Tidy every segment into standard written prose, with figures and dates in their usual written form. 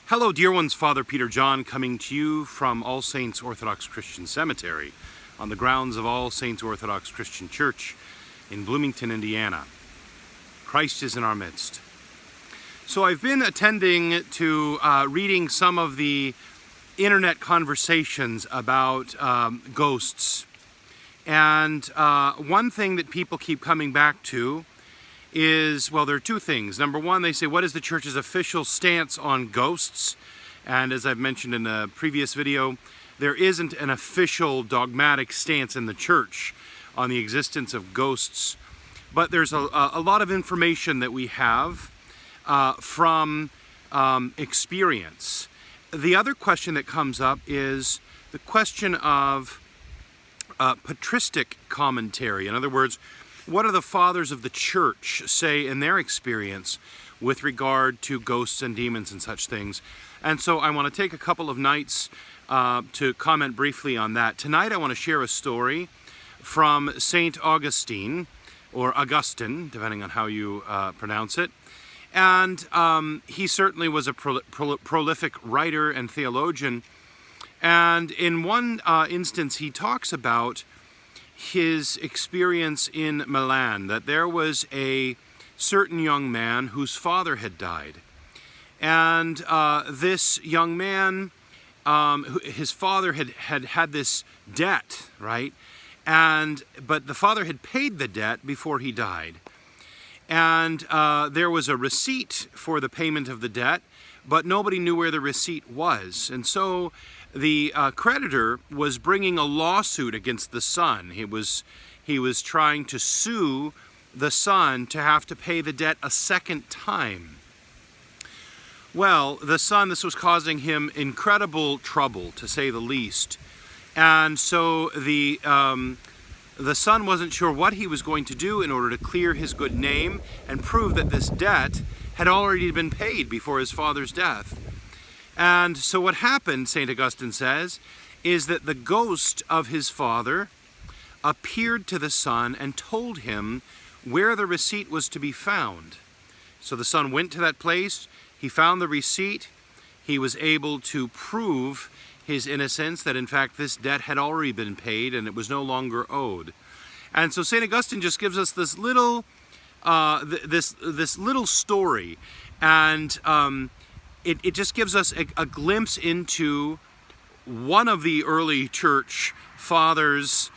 Hello, dear ones. Father Peter John coming to you from All Saints Orthodox Christian Cemetery on the grounds of All Saints Orthodox Christian Church in Bloomington, Indiana. Christ is in our midst. So I've been attending to reading some of the internet conversations about ghosts. And one thing that people keep coming back to is, well, there are two things. Number one, they say, what is the church's official stance on ghosts? And as I've mentioned in a previous video, there isn't an official dogmatic stance in the church on the existence of ghosts. But there's a lot of information that we have from experience. The other question that comes up is the question of patristic commentary. In other words, what do the fathers of the church say in their experience with regard to ghosts and demons and such things? And so I want to take a couple of nights to comment briefly on that. Tonight I want to share a story from St. Augustine, or Augustine, depending on how you pronounce it. And he certainly was a prolific writer and theologian. And in one instance he talks about his experience in Milan, that there was a certain young man whose father had died. And this young man, his father had this debt, right? But the father had paid the debt before he died. And there was a receipt for the payment of the debt, but nobody knew where the receipt was. And so the creditor was bringing a lawsuit against the son. He was trying to sue the son to have to pay the debt a second time. Well, the son, this was causing him incredible trouble, to say the least. And so the son wasn't sure what he was going to do in order to clear his good name and prove that this debt had already been paid before his father's death. And so what happened, St. Augustine says, is that the ghost of his father appeared to the son and told him where the receipt was to be found. So the son went to that place, he found the receipt, he was able to prove his innocence, that in fact this debt had already been paid and it was no longer owed. And so St. Augustine just gives us this little this little story, and it just gives us a glimpse into one of the early church fathers'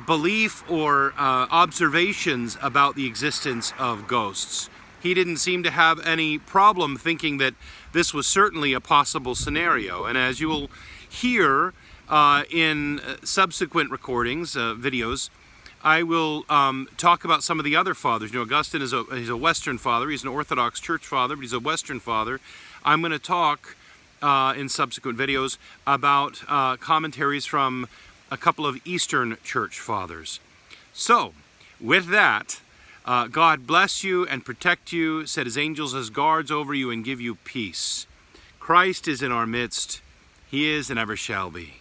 belief or observations about the existence of ghosts. He didn't seem to have any problem thinking that this was certainly a possible scenario. And as you will hear in subsequent recordings, videos, I will talk about some of the other fathers. You know, Augustine he's a Western father. He's an Orthodox church father, but he's a Western father. I'm going to talk in subsequent videos about commentaries from a couple of Eastern church fathers. So, with that, God bless you and protect you, set his angels as guards over you, and give you peace. Christ is in our midst. He is and ever shall be.